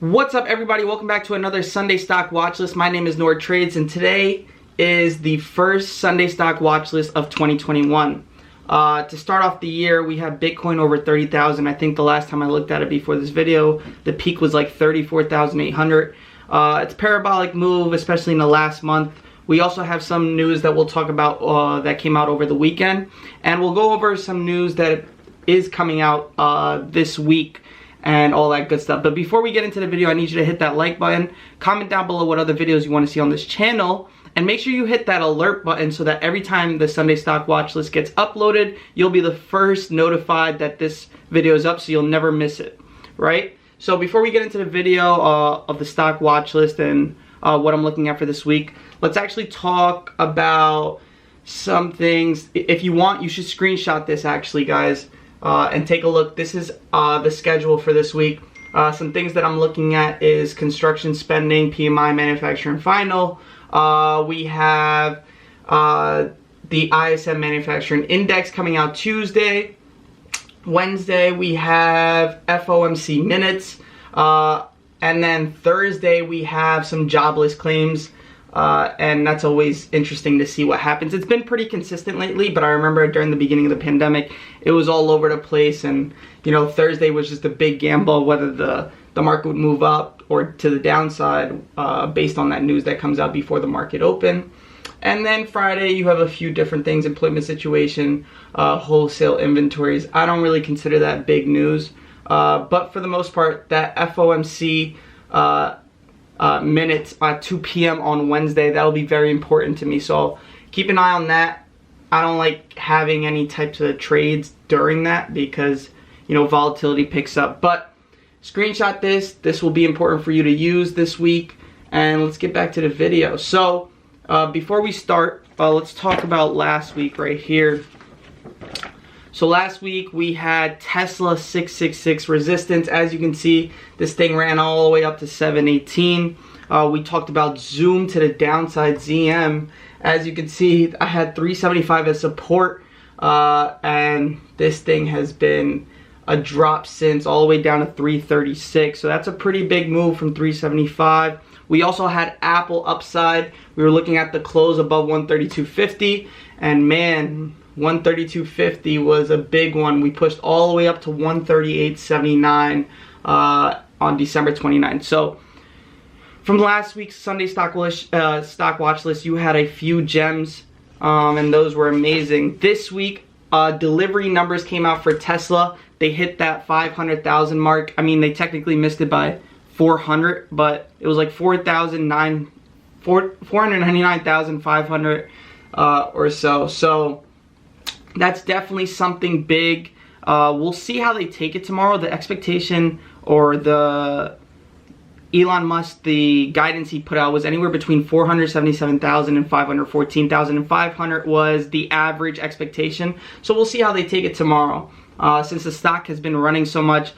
What's up, everybody? Welcome back to another Sunday Stock Watch List. My name is Nour Trades, and today is the first Sunday Stock Watch List of 2021. To start off the year, we have Bitcoin over 30,000. I think the last time I looked at it before this video, the peak was like 34,800. It's a parabolic move, especially in the last month. We also have some news that we'll talk about that came out over the weekend, and we'll go over some news that is coming out this week and all that good stuff. But before we get into the video, I need you to hit that like button, comment down below what other videos you want to see on this channel, and make sure you hit that alert button so that every time the Sunday Stock Watch List gets uploaded, you'll be the first notified that this video is up, so you'll never miss it, right? So before we get into the video of the stock watch list and what I'm looking at for this week, let's actually talk about some things. If you want, you should screenshot this actually, guys. And take a look. This is the schedule for this week. Some things that I'm looking at is construction spending, PMI, manufacturing final. We have the ISM manufacturing index coming out Tuesday. Wednesday we have FOMC minutes. And then Thursday we have some jobless claims. And that's always interesting to see what happens. It's been pretty consistent lately, but I remember during the beginning of the pandemic, it was all over the place, and you know, Thursday was just a big gamble whether the market would move up or to the downside based on that news that comes out before the market open. And then Friday you have a few different things: employment situation, wholesale inventories. I don't really consider that big news, but for the most part, that FOMC minutes at 2 p.m. on Wednesday, that'll be very important to me, so keep an eye on that. I don't like having any types of trades during that because, you know, volatility picks up. But screenshot this. This will be important for you to use this week, and let's get back to the video. So before we start, let's talk about last week right here. So last week we had Tesla 666 resistance. As you can see, this thing ran all the way up to 718. We talked about Zoom to the downside, ZM. As you can see, I had 375 as support, and this thing has been a drop since, all the way down to 336. So that's a pretty big move from 375. We also had Apple upside. We were looking at the close above 132.50, and man, 132.50 was a big one. We pushed all the way up to 138.79 on December 29th. So from last week's Sunday stock watch list, you had a few gems, and those were amazing. This week, delivery numbers came out for Tesla. They hit that 500,000 mark. I mean, they technically missed it by 400, but it was like 499,500 or so. So that's definitely something big. We'll see how they take it tomorrow. The expectation, or the Elon Musk, the guidance he put out was anywhere between 477,000 and 514,000, and 500 was the average expectation. So we'll see how they take it tomorrow. Since the stock has been running so much,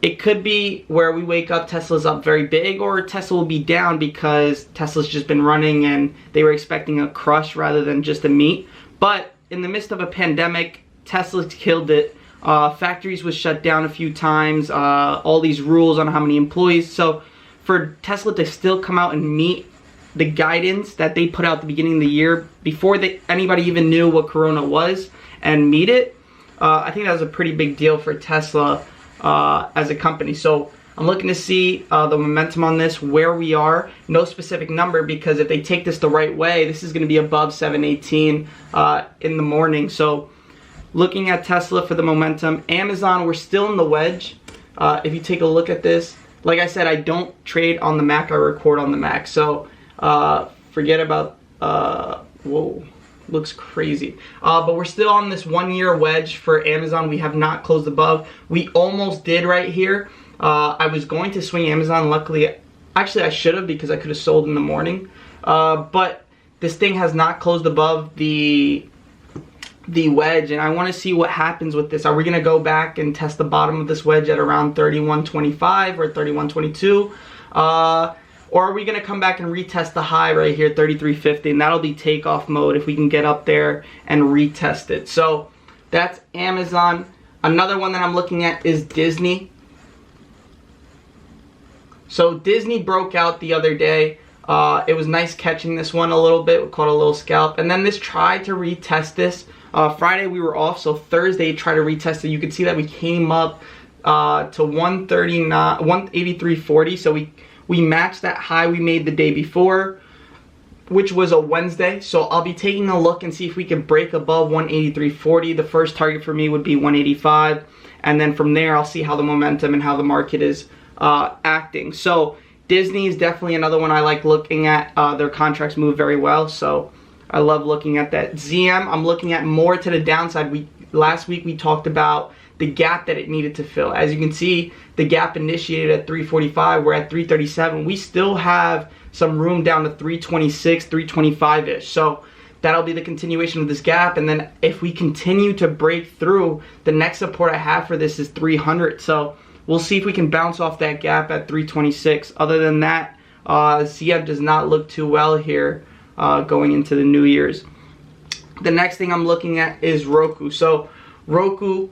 it could be where we wake up, Tesla's up very big, or Tesla will be down because Tesla's just been running and they were expecting a crush rather than just a meet. But in the midst of a pandemic, Tesla killed it. Factories was shut down a few times, all these rules on how many employees. So for Tesla to still come out and meet the guidance that they put out at the beginning of the year, before anybody even knew what Corona was, and meet it, I think that was a pretty big deal for Tesla as a company. So I'm looking to see the momentum on this, where we are. No specific number, because if they take this the right way, this is going to be above 718 in the morning. So looking at Tesla for the momentum. Amazon, we're still in the wedge. If you take a look at this, like I said, I don't trade on the Mac, I record on the Mac. So forget about, whoa, looks crazy. But we're still on this 1 year wedge for Amazon. We have not closed above. We almost did right here. I was going to swing Amazon. Luckily, actually I should have, because I could have sold in the morning. But this thing has not closed above the wedge, and I want to see what happens with this. Are we going to go back and test the bottom of this wedge at around 31.25 or 31.22? Or are we going to come back and retest the high right here, 33.50, and that'll be takeoff mode if we can get up there and retest it. So that's Amazon. Another one that I'm looking at is Disney. So Disney broke out the other day. It was nice catching this one a little bit. We caught a little scalp. And then this tried to retest this. Friday we were off, so Thursday tried to retest it. You can see that we came up to 183.40. So we matched that high we made the day before, which was a Wednesday. So I'll be taking a look and see if we can break above 183.40. The first target for me would be 185. And then from there, I'll see how the momentum and how the market is acting. So Disney is definitely another one I like looking at. Their contracts move very well, so I love looking at that. ZM, I'm looking at more to the downside. Last week we talked about the gap that it needed to fill. As you can see, the gap initiated at 345. We're at 337. We still have some room down to 326, 325-ish. So that'll be the continuation of this gap. And then if we continue to break through, the next support I have for this is 300. So we'll see if we can bounce off that gap at 326. Other than that, ZM does not look too well here going into the New Year's. The next thing I'm looking at is Roku. So Roku,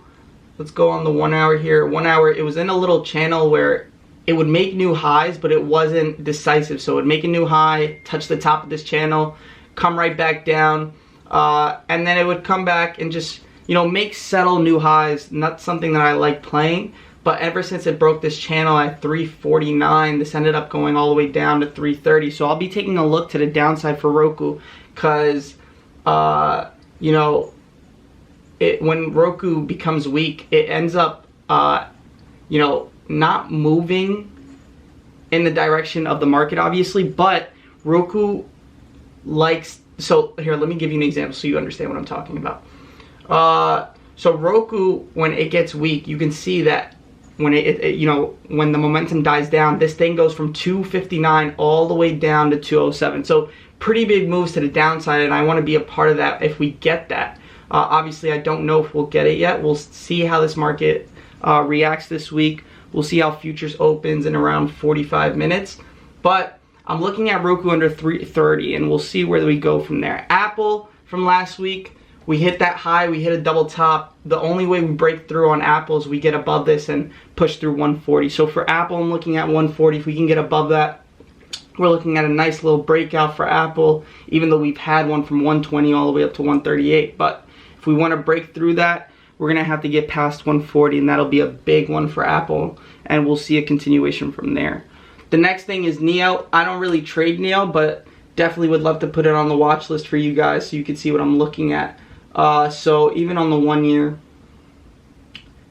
let's go on the 1 hour here. 1 hour, it was in a little channel where it would make new highs, but it wasn't decisive. So it would make a new high, touch the top of this channel, come right back down, and then it would come back and just, you know, make settle new highs. Not something that I like playing. But ever since it broke this channel at 349, this ended up going all the way down to 330. So I'll be taking a look to the downside for Roku, because, you know, when Roku becomes weak, it ends up, you know, not moving in the direction of the market, obviously. But Roku likes, so here, let me give you an example so you understand what I'm talking about. So Roku, when it gets weak, you can see that when you know, when the momentum dies down, this thing goes from 259 all the way down to 207. So pretty big moves to the downside, and I want to be a part of that if we get that. Obviously, I don't know if we'll get it yet. We'll see how this market reacts this week. We'll see how futures opens in around 45 minutes. But I'm looking at Roku under 330, and we'll see where we go from there. Apple from last week, we hit that high, we hit a double top. The only way we break through on Apple is we get above this and push through 140. So for Apple, I'm looking at 140. If we can get above that, we're looking at a nice little breakout for Apple, even though we've had one from 120 all the way up to 138. But if we want to break through that, we're going to have to get past 140, and that'll be a big one for Apple, and we'll see a continuation from there. The next thing is NIO. I don't really trade NIO, but definitely would love to put it on the watch list for you guys so you can see what I'm looking at. So even on the 1 year,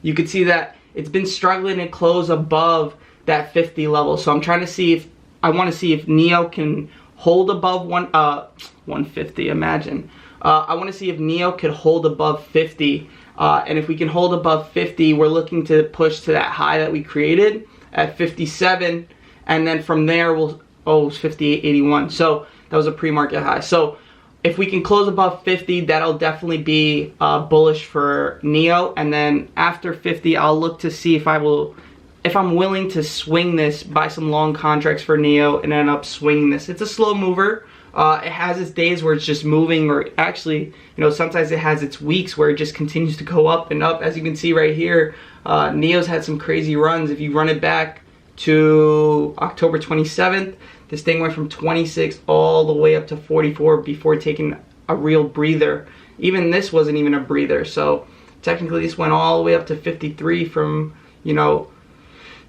you can see that it's been struggling to close above that 50 level. So I'm trying to see if, I want to see if NIO can hold above 150, imagine. I want to see if NIO could hold above 50. And if we can hold above 50, we're looking to push to that high that we created at 57. And then from there, we'll, oh, it's 58.81. So that was a pre-market high. So if we can close above 50, that'll definitely be bullish for NIO. And then after 50, I'll look to see if I'm willing to swing this, buy some long contracts for NIO and end up swinging this. It's a slow mover. It has its days where it's just moving, or actually, you know, sometimes it has its weeks where it just continues to go up and up. As you can see right here, NIO's had some crazy runs. If you run it back to October 27th, this thing went from 26 all the way up to 44 before taking a real breather. Even this wasn't even a breather. So technically this went all the way up to 53 from, you know,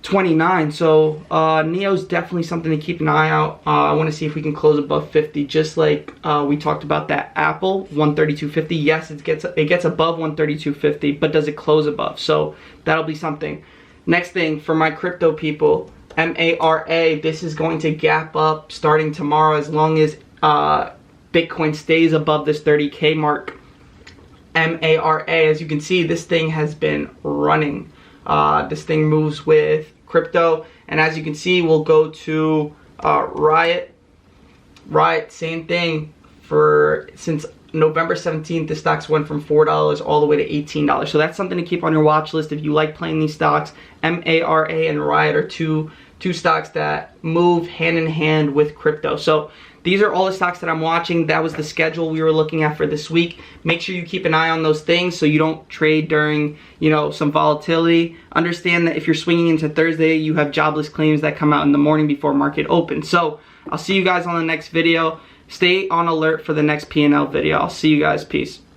29. So NIO's definitely something to keep an eye out. I want to see if we can close above 50, just like we talked about that Apple 132.50. Yes, it gets above 132.50, but does it close above? So that'll be something. Next thing for my crypto people, MARA, this is going to gap up starting tomorrow as long as Bitcoin stays above this 30K mark. MARA, as you can see, this thing has been running. This thing moves with crypto, and as you can see, we'll go to Riot, same thing. Since November 17th, the stocks went from $4 all the way to $18. So that's something to keep on your watch list if you like playing these stocks. MARA and Riot are two stocks that move hand in hand with crypto. So these are all the stocks that I'm watching. That was the schedule we were looking at for this week. Make sure you keep an eye on those things so you don't trade during, you know, some volatility. Understand that if you're swinging into Thursday, you have jobless claims that come out in the morning before market opens. So I'll see you guys on the next video. Stay on alert for the next P&L video. I'll see you guys. Peace.